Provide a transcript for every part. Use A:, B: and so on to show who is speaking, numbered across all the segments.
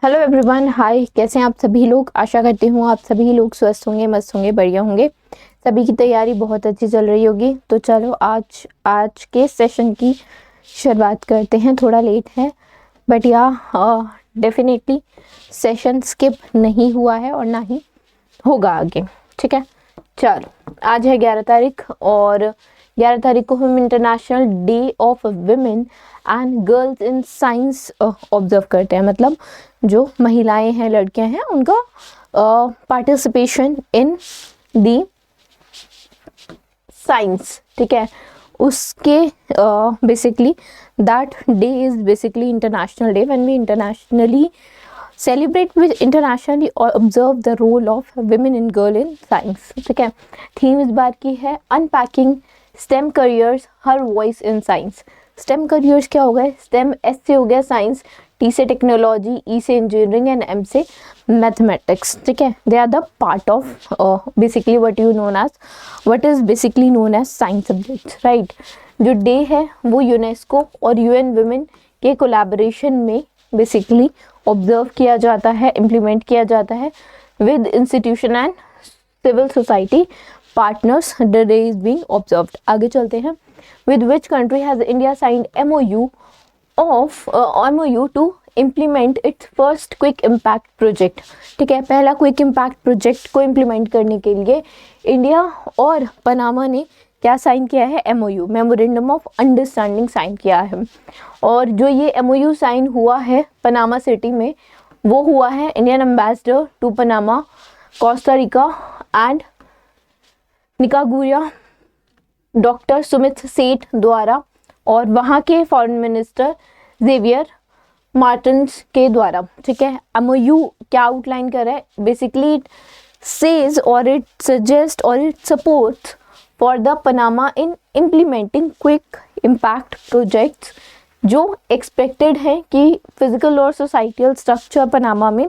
A: Hello everyone, हाय। कैसे हैं आप सभी लोग? आशा करती हूँ आप सभी लोग स्वस्थ होंगे, मस्त होंगे, बढ़िया होंगे। सभी की तैयारी बहुत अच्छी चल रही होगी। तो चलो आज के सेशन की शुरुआत करते हैं। थोड़ा लेट है बट या डेफिनेटली सेशन स्किप नहीं हुआ है और ना ही होगा आगे। ठीक है, चलो आज है 11 तारीख और 11 तारीख को हम international day of women and girls in science observe करते हैं। मतलब जो महिलाएं हैं, लड़कियां हैं, उनका पार्टिसिपेशन इन दी साइंस। ठीक है, उसके basically that day is basically international day when we internationally celebrate with internationally or observe the role of women in girl in science। ठीक है, थीम इस बार की है unpacking STEM careers, her voice in science। STEM careers क्या हो गए? STEM S से हो गया साइंस, T से टेक्नोलॉजी, E से इंजीनियरिंग एंड M से मैथमेटिक्स। ठीक है, they are the part of basically what is basically known as science subjects, right. जो डे है वो यूनेस्को और UN वुमेन के कोलैबोरेशन में बेसिकली ऑब्जर्व किया जाता है, इम्प्लीमेंट किया जाता है with institution and civil society partners. The day is being observed. आगे चलते हैं। With which country has India signed MOU to implement its first quick impact project. ठीक है, पहला क्विक इम्पैक्ट प्रोजेक्ट को इम्प्लीमेंट करने के लिए इंडिया और पनामा ने क्या साइन किया है? MOU, memorandum of understanding sign किया है। और जो ये MOU साइन हुआ है पनामा सिटी में, वो हुआ है Indian ambassador to Panama, Costa Rica and Nicaragua doctor Sumit Seth द्वारा और वहाँ के फॉरेन मिनिस्टर जेवियर मार्टिन्स के द्वारा। ठीक है, MOU क्या आउटलाइन कर रहा है? बेसिकली इट सेज और इट सजेस्ट और it supports for the Panama in implementing quick impact projects जो एक्सपेक्टेड है कि फिजिकल और सोसाइटल स्ट्रक्चर पनामा में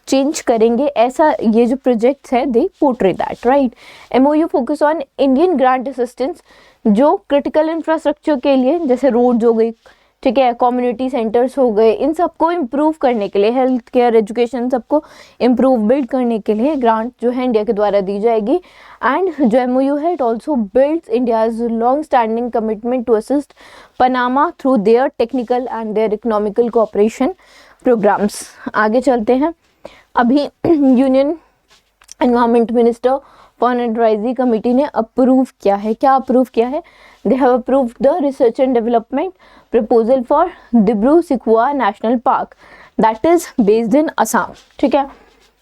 A: चेंज करेंगे। ऐसा ये जो प्रोजेक्ट्स है they portray that, right. MOU focus on Indian grant assistance जो क्रिटिकल इंफ्रास्ट्रक्चर के लिए, जैसे रोड्स हो गई, ठीक है, कम्युनिटी सेंटर्स हो गए, इन सबको इम्प्रूव करने के लिए, हेल्थ केयर, एजुकेशन, सबको इम्प्रूव बिल्ड करने के लिए ग्रांट जो है इंडिया के द्वारा दी जाएगी। एंड जो MOU है it also builds India's long standing commitment to assist Panama through their technical and their economical cooperation programmes. आगे चलते हैं। अभी union environment minister for advisory committee ने अप्रूव किया है। क्या अप्रूव किया है? They have approved the research and development proposal for Dibru-Saikhowa National Park that is based in Assam. ठीक है,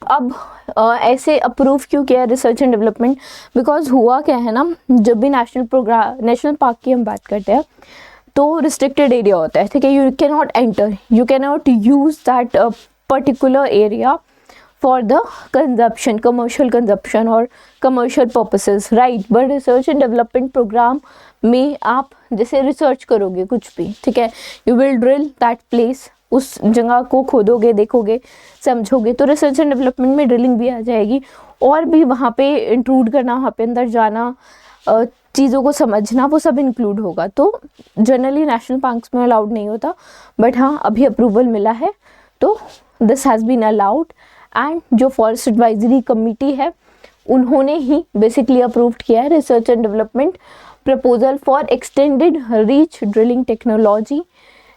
A: अब ऐसे अप्रूव क्यों किया रिसर्च एंड डेवलपमेंट? बिकॉज हुआ क्या है ना, जब भी नेशनल पार्क की हम बात करते हैं तो रिस्ट्रिक्टेड एरिया होता है। ठीक है, you can not use that particular area for the consumption, commercial consumption or commercial purposes, right? but research and development program में आप जैसे रिसर्च करोगे कुछ भी, ठीक है, you will drill that place, उस जगह को खोदोगे, देखोगे, समझोगे, तो रिसर्च एंड डेवलपमेंट में ड्रिलिंग भी आ जाएगी। और भी वहाँ पे इंट्रूड करना, वहाँ पे अंदर जाना, चीज़ों को समझना, वो सब इंक्लूड होगा। तो जनरली नेशनल पार्क्स में अलाउड नहीं होता, बट हाँ अभी अप्रूवल मिला है तो this has been allowed. And जो फॉरेस्ट एडवाइजरी कमेटी है उन्होंने ही बेसिकली अप्रूव्ड किया है research and development proposal for extended reach drilling technology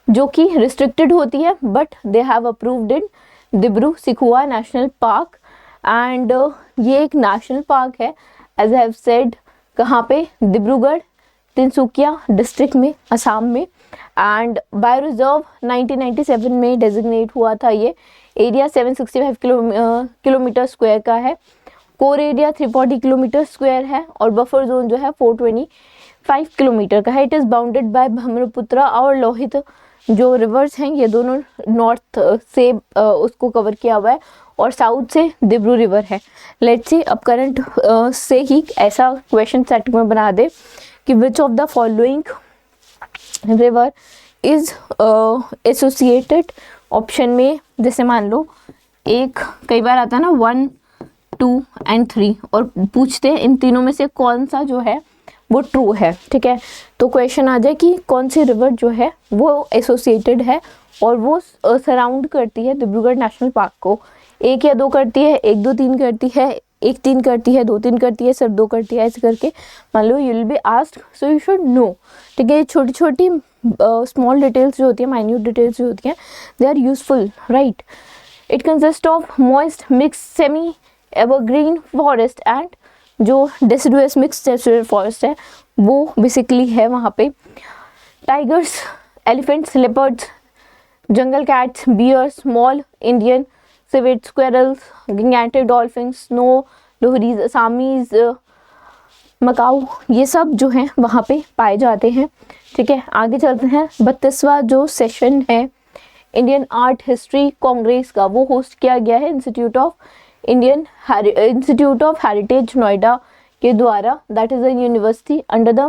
A: जो कि रिस्ट्रिक्टेड होती है, but they have approved in Dibru-Saikhowa National Park. And ये एक नेशनल पार्क है, एज आई हैव सेड, कहाँ पे? डिब्रूगढ़, तिनसुकिया डिस्ट्रिक्ट में, असम में। एंड बायो रिजर्व 1997 में डेजिग्नेट हुआ था। ये एरिया 765 किलोमीटर स्क्वायर का है, कोर एरिया 340 किलोमीटर स्क्वायर है और बफर जोन जो है 425 किलोमीटर का है। It is bounded by Brahmaputra और लोहित जो रिवर्स हैं, ये दोनों नॉर्थ से उसको कवर किया हुआ है और साउथ से डिब्रू रिवर है। लेट्स सी अब करंट से ही ऐसा क्वेश्चन सेट में बना दे कि which of the following river is associated. Option में जैसे मान लो एक, कई बार आता है ना 1, 2 and 3 और पूछते हैं इन तीनों में से कौन सा जो है वो ट्रू है। ठीक है, तो क्वेश्चन आ जाए कि कौन सी रिवर जो है वो एसोसिएटेड है और वो सराउंड करती है डिब्रूगढ़ नेशनल पार्क को। 1 या 2 करती है, 1 2 3 करती है, 1 3 करती है, 2 3 करती है, सिर्फ 2 करती है, ऐसे करके मान लो you will be asked, so you should know. ठीक है, छोटी छोटी स्मॉल डिटेल्स जो होती है, माइन्यूट डिटेल्स जो होती हैं, they are useful, right. It consist of moist mix semi evergreen forest and जो डेसिडुअस मिक्स डेसिडुअस फॉरेस्ट है वो बेसिकली है वहाँ पे। Tigers, elephants, leopards, jungle cats, bear, small Indian civet squirrels, Gangetic dolphins, slow lorises, Assamese, macaque, ये सब जो हैं वहाँ पे पाए जाते हैं। ठीक है, आगे चलते हैं। 32वां जो सेशन है इंडियन आर्ट हिस्ट्री कांग्रेस का, वो होस्ट किया गया है इंस्टीट्यूट ऑफ हेरिटेज नोएडा के द्वारा। That is a university under the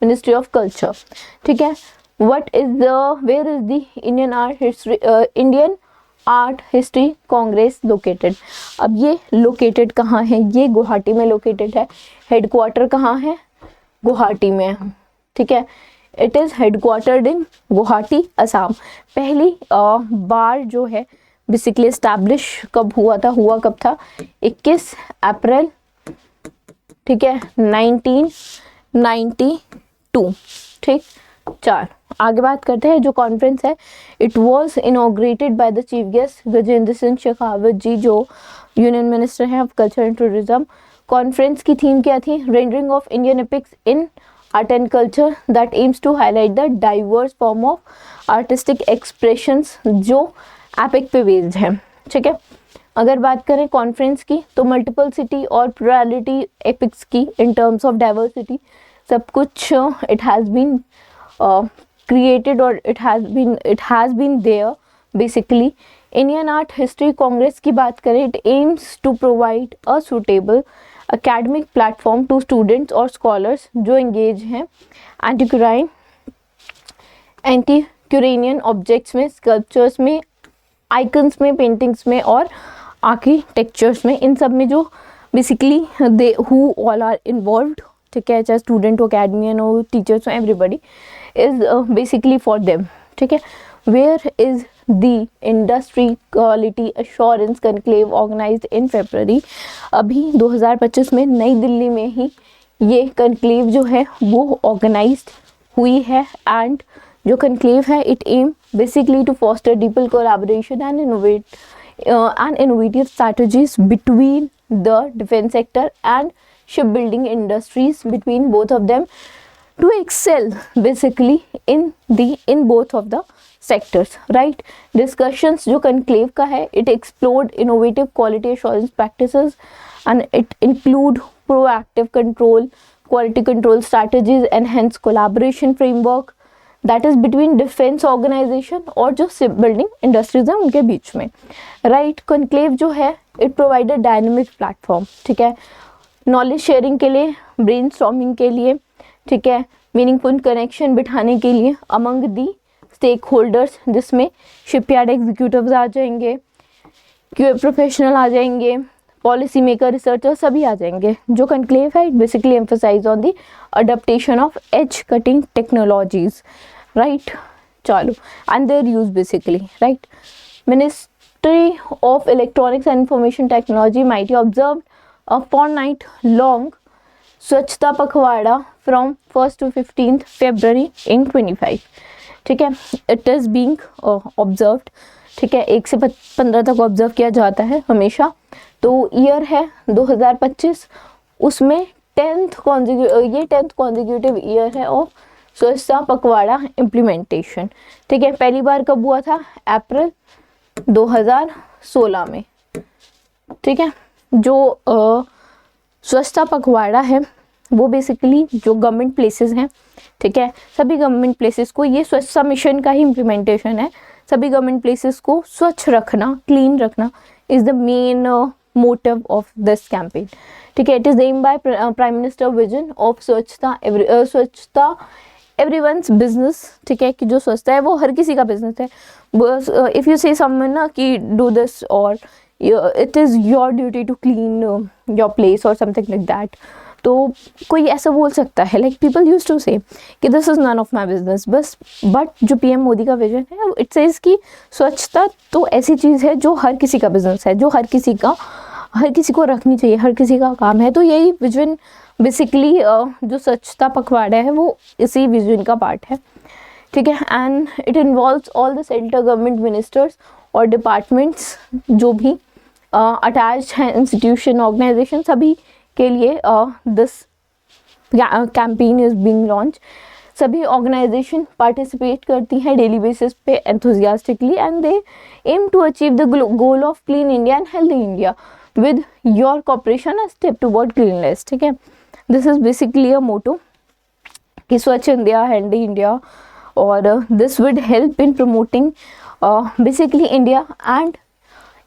A: ministry of culture. ठीक है, where is the Indian art history congress located. अब ये लोकेटेड कहाँ है? ये गुवाहाटी में लोकेटेड है। हेडक्वार्टर कहाँ है? गुवाहाटी में। ठीक है, it is headquartered in Guwahati, Assam. पहली बार जो है बेसिकली एस्टैब्लिश कब हुआ था? 21 अप्रैल, ठीक है, 1992। ठीक, 4 आगे बात करते हैं। जो कॉन्फ्रेंस है it was inaugurated by the chief guest Gajendra Singh Shekhawat ji, जो यूनियन मिनिस्टर हैं of culture and tourism. Conference की थीम क्या थी? Rendering of Indian epics in art and culture that aims to highlight the diverse form of artistic expressions जो epic पे based है। ठीक है, अगर बात करें कॉन्फ्रेंस की तो मल्टीपलिसिटी और प्लुरलिटी एपिक्स की इन टर्म्स ऑफ डाइवर्सिटी सब कुछ it has been created or it has been there basically. Indian Art History Congress की बात करें, it aims to provide a suitable academic platform to students और scholars जो engage हैं antiquarian objects में, sculptures में, icons में, paintings में और architectures में। इन सब में जो basically they who all are involved, ठीक है, चाहे स्टूडेंट हो, academian हो, टीचर्स हो, everybody is basically for them. ठीक है, where is the industry quality assurance conclave organized in February? अभी 2025 में नई दिल्ली में ही ये conclave जो है वो organized हुई है। and जो conclave है it aim basically to foster deeper collaboration and innovative strategies between the defense sector and shipbuilding industries, between both of them to excel basically in both of the sectors, right? Discussions जो conclave का है it explored innovative quality assurance practices and it include proactive control, quality control strategies, enhanced collaboration framework that is between defense organization और जो shipbuilding industries हैं उनके बीच में, right? Conclave जो है it provide a dynamic platform, ठीक है, knowledge sharing के लिए, ब्रेन स्टॉर्मिंग के लिए, ठीक है, मीनिंगफुल कनेक्शन बिठाने के लिए अमंग दी स्टेक होल्डर्स, जिसमें शिपयार्ड एग्जीक्यूटिव्स आ जाएंगे, क्यूए प्रोफेशनल आ जाएंगे, पॉलिसी मेकर, रिसर्चर सभी आ जाएंगे। जो कनक्लेव है it basically emphasise on the adaptation of edge cutting technologies, right. चलो, and their use basically, right. Ministry of electronics and information technology might have observed a fortnight long स्वच्छता पखवाड़ा from 1st to 15th February in 25, ठीक है, it is being observed, ठीक है, 1 से 15 तक observe किया जाता है हमेशा। तो ईयर है 2025, उसमें 10th कॉन्जिक्यूटिव ईयर है ऑफ स्वच्छता पखवाड़ा इम्प्लीमेंटेशन, ठीक है। पहली बार कब हुआ था? अप्रैल 2016 में, ठीक है। जो स्वच्छता पखवाड़ा है वो बेसिकली जो गवर्नमेंट प्लेसेस हैं, ठीक है, सभी गवर्नमेंट प्लेसेस को, ये स्वच्छता मिशन का ही इम्प्लीमेंटेशन है, सभी गवर्नमेंट प्लेसेस को स्वच्छ रखना, क्लीन रखना is the main motive of this campaign, ठीक है। It is aim by prime minister vision of स्वच्छता एवरीवन्स बिजनेस, ठीक है, कि जो स्वच्छता है वो हर किसी का बिजनेस है। इफ़ यू से समवन ना कि डू दिस और it is your duty to clean your place or something like that, तो कोई ऐसा बोल सकता है, like people use to say कि this is none of my business बस, बट जो पीएम मोदी का विजन है इट सेज कि स्वच्छता तो ऐसी चीज़ है जो हर किसी का बिजनेस है, जो हर किसी को रखनी चाहिए, हर किसी का काम है। तो यही विजन बेसिकली जो स्वच्छता पखवाड़ा है वो इसी विजन का पार्ट है, ठीक है। And it involves all the central government ministers और डिपार्टमेंट्स जो भी अटैच्ड हैं, इंस्टीट्यूशन, ऑर्गेनाइजेशन, सभी के लिए this campaign is being launch. सभी ऑर्गेनाइजेशन पार्टिसिपेट करती हैं डेली बेसिस पे enthusiastically and they aim to achieve the goal of clean India and healthy India with your cooperation a step toward cleanliness, ठीक है। This is basically a motto कि स्वच्छ India, healthy India, और this would help in promoting basically India and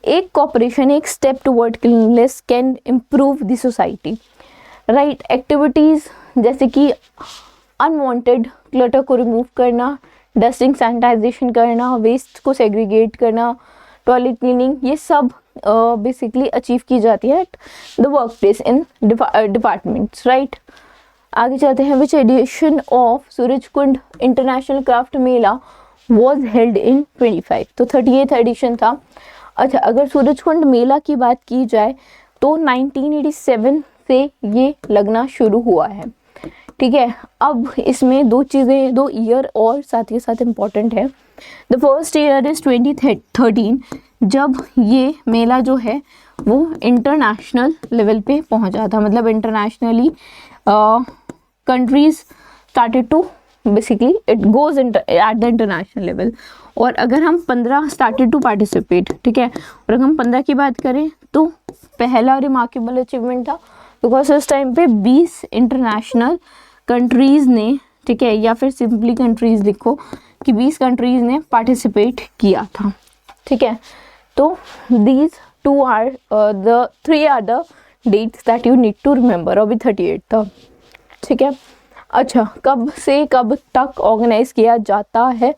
A: एक cooperation, एक step toward cleanliness can improve the society, right. Activities जैसे कि unwanted clutter को रिमूव करना, डस्टिंग सैनिटाइजेशन करना, वेस्ट को सेग्रीगेट करना, टॉयलेट क्लीनिंग, ये सब बेसिकली अचीव की जाती है at the work place in departments, right. आगे चलते हैं। Which edition of Surajkund international craft mela was held in 25, तो 38th एडिशन था। अच्छा, अगर सूरजकुंड मेला की बात की जाए तो 1987 से ये लगना शुरू हुआ है, ठीक है। अब इसमें दो चीज़ें, दो ईयर और साथ ही साथ इम्पॉर्टेंट है। द फर्स्ट ईयर इज़ 2013, जब ये मेला जो है वो इंटरनेशनल लेवल पे पहुंचा था, मतलब internationally countries started to basically it goes at the international level. और अगर हम 15 स्टार्टेड टू पार्टिसिपेट, ठीक है, और अगर हम 15 की बात करें तो पहला रिमार्केबल अचीवमेंट था, बिकॉज उस टाइम पे 20 इंटरनेशनल कंट्रीज़ ने, ठीक है, या फिर सिंपली कंट्रीज़ लिखो कि 20 कंट्रीज़ ने पार्टिसिपेट किया था, ठीक है। तो these three are the dates that you need to remember. अभी 38 था, ठीक है। अच्छा, कब से कब तक ऑर्गेनाइज किया जाता है,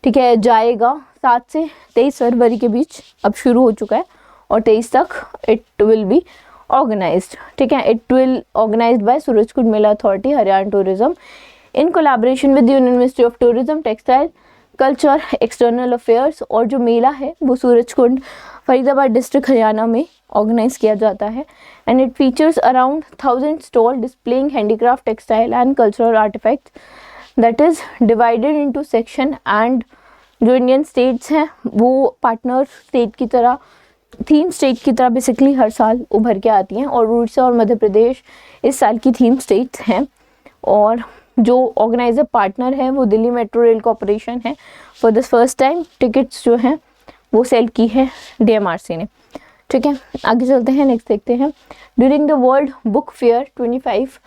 A: ठीक है, जाएगा 7 से 23 फरवरी के बीच अब शुरू हो चुका है और 23 तक इट विल बी ऑर्गेनाइज्ड, ठीक है। It will organised by Surajkund Mela authority, Haryana tourism, in collaboration with union ministry of tourism, textile, culture, external affairs. और जो मेला है वो सूरजकुंड, फरीदाबाद डिस्ट्रिक्ट, हरियाणा में ऑर्गेनाइज किया जाता है। And it features around 1000 stall displaying handicraft, textile and cultural artefacts that is divided into section. एंड जो इंडियन स्टेट्स हैं वो पार्टनर स्टेट की तरह, थीम स्टेट की तरह बेसिकली हर साल उभर के आती हैं, और उड़ीसा और मध्य प्रदेश इस साल की थीम स्टेट्स हैं। और जो ऑर्गेनाइजर पार्टनर है वो दिल्ली मेट्रो रेल कॉरपोरेशन है। For this first time tickets जो हैं वो सेल की है DMRC ने, ठीक है। आगे चलते हैं, नेक्स्ट देखते हैं। During the world book fair 25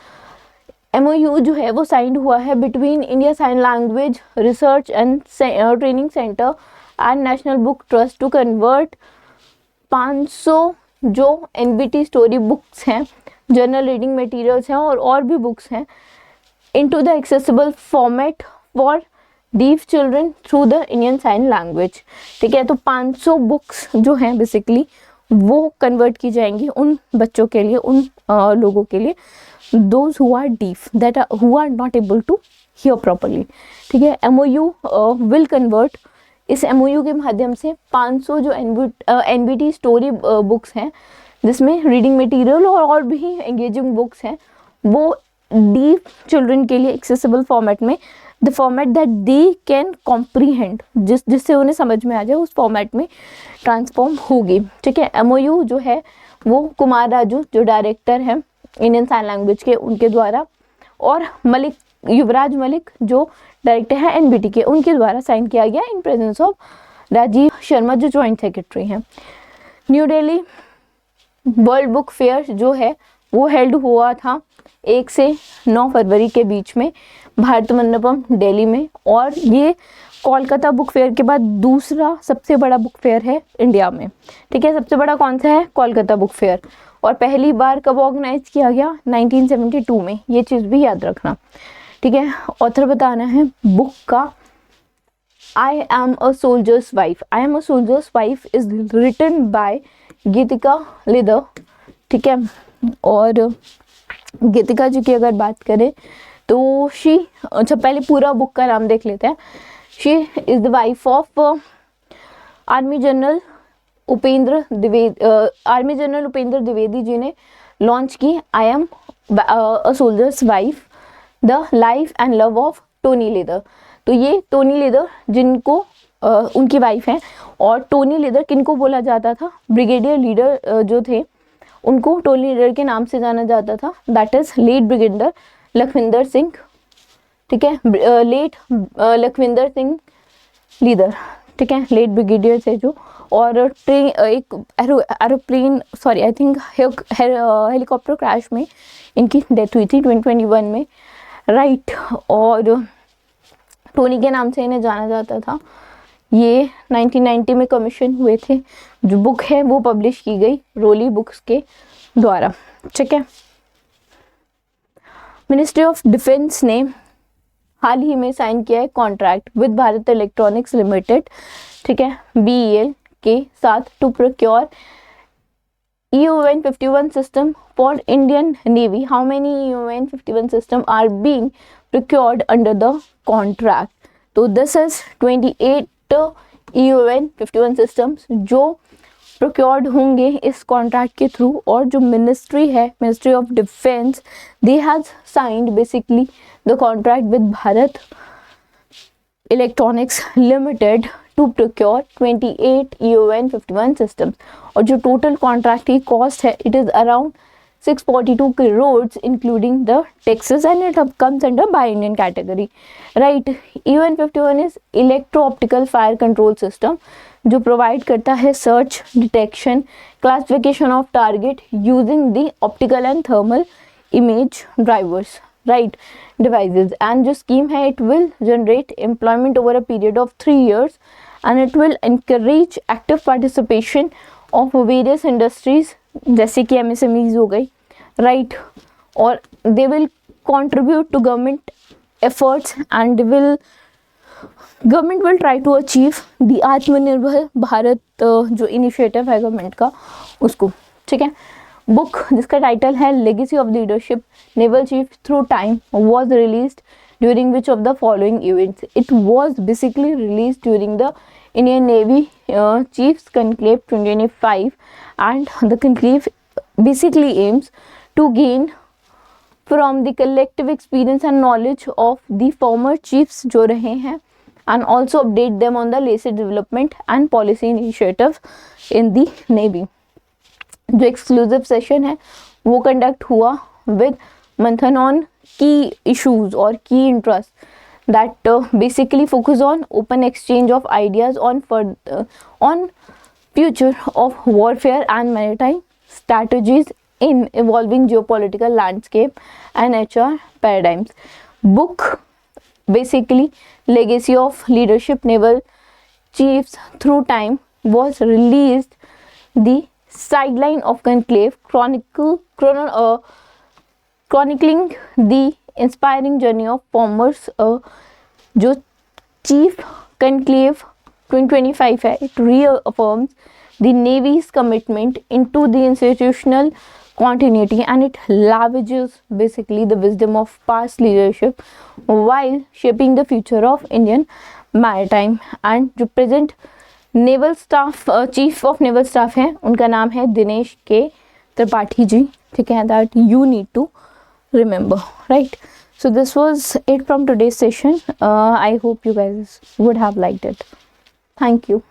A: MOU जो है वो साइंड हुआ है between India sign language research and training centre and national book trust to convert 500 जो NBT स्टोरी बुक्स हैं, जर्नल रीडिंग मटेरियल्स हैं और भी बुक्स हैं into the accessible format for deaf children through the Indian Sign Language, ठीक है। तो 500 books जो हैं बेसिकली वो कन्वर्ट की जाएंगी उन बच्चों के लिए, उन लोगों के लिए, those who are deaf, that are who are not able to hear properly, ठीक है। MOU will convert, इस MOU के माध्यम से 500 जो NBT स्टोरी बुक्स हैं जिसमें रीडिंग मटेरियल और भी एंगेजिंग बुक्स हैं, वो डीफ चिल्ड्रन के लिए एक्सेसिबल फॉर्मेट में, the format that they can comprehend, जिससे उन्हें समझ में आ जाए, उस फॉर्मेट में ट्रांसफॉर्म होगी, ठीक है। MOU जो है वो कुमार राजू जो डायरेक्टर हैं इंडियन साइन लैंग्वेज के, उनके द्वारा, और युवराज मलिक जो डायरेक्टर है NBT के, उनके द्वारा साइन किया गया in presence of Rajiv Sharma जो जॉइंट सेक्रेटरी हैं। New Delhi world book fair जो है वो हेल्ड हुआ था 1 से 9 फरवरी के बीच में भारत मंडपम दिल्ली में, और ये कोलकाता बुक फेयर के बाद दूसरा सबसे बड़ा बुक फेयर है इंडिया में, ठीक है। सबसे बड़ा कौन सा है? Kolkata book fair. और पहली बार कब ऑर्गेनाइज किया गया? 1972 में, ये चीज़ भी याद रखना, ठीक है। ऑथर बताना है बुक का। I am a soldier's wife, I am a soldier's wife is written by Geetika Lidder, ठीक है। और गीतिका जी की अगर बात करें तो शी, अच्छा पहले पूरा बुक का नाम देख लेते हैं। She is the wife of army general Upendra Dwivedi, army general Upendra Dwivedi ji ने लॉन्च की I am a soldier's wife, the life and love of Tony Lidder. तो ये टोनी लेदर जिनको उनकी वाइफ हैं, और टोनी लेदर किनको बोला जाता था, ब्रिगेडियर लीडर जो थे उनको टोनी लेदर के नाम से जाना जाता था, that is late brigadier Lakhwinder Singh, ठीक है, लेट लखविंदर सिंह लीदर, ठीक है, लेट ब्रिगेडियर से जो, और ट्रेन एक aeroplane sorry I think helicopter crash में इनकी डेथ हुई थी 2021 में, राइट। और टोनी के नाम से इन्हें जाना जाता था। ये 1990 में कमीशन हुए थे। जो बुक है वो पब्लिश की गई रोली बुक्स के द्वारा, ठीक है। मिनिस्ट्री ऑफ डिफेंस ने हाल ही में साइन किया है contract with Bharat electronics limited, ठीक है, BEL के साथ to procure EON 51 system for Indian Navy. How many EON 51 system are being procured under the contract? तो this is 28 EON 51 systems जो procured होंगे इस contract के थ्रू, और जो मिनिस्ट्री है, ministry of defence, they has signed basically the contract with Bharat electronics limited to procure 28 EON 51 systems। और जो टोटल कॉन्ट्रैक्ट की कॉस्ट है it is around 642 crores including the taxes and it comes under buy Indian category, right. EON 51 is electro optical fire control system जो provide करता है search, detection, classification of target using the optical and thermal image drivers, right, devices। and जो scheme है it will generate employment over a period of 3 years and it will encourage active participation of various industries जैसे कि MSMEs हो गई, right, और they will contribute to government efforts and government will try to achieve the आत्मनिर्भर भारत जो initiative है government का उसको, ठीक है। बुक जिसका टाइटल है legacy of leadership naval chief through time was released during which of the following events. It was basically release during the Indian navy chiefs conclave 2025 and the conclave basically aims to gain from the collective experience and knowledge of the former chiefs जो रहे हैं and also update them on the latest development and policy initiative in the navy। जो exclusive session है वो conduct हुआ with मंथन on की issues और की interest that basically focus on open exchange of ideas on future of warfare and maritime strategies in evolving geopolitical landscape and HR paradigms। Book basically legacy of leadership naval chiefs through time was released the sideline of conclave chronicling the inspiring journey of former जो chief conclave 2025 है, it reaffirms the Navy's commitment into the institutional continuity and it leverages basically the wisdom of past leadership while shaping the future of Indian maritime। and जो present naval staff chief of naval staff है उनका नाम है दिनेश के त्रिपाठी जी, ठीक है, that you need to remember, right। So this was it from today's session। I hope you guys would have liked it। Thank you।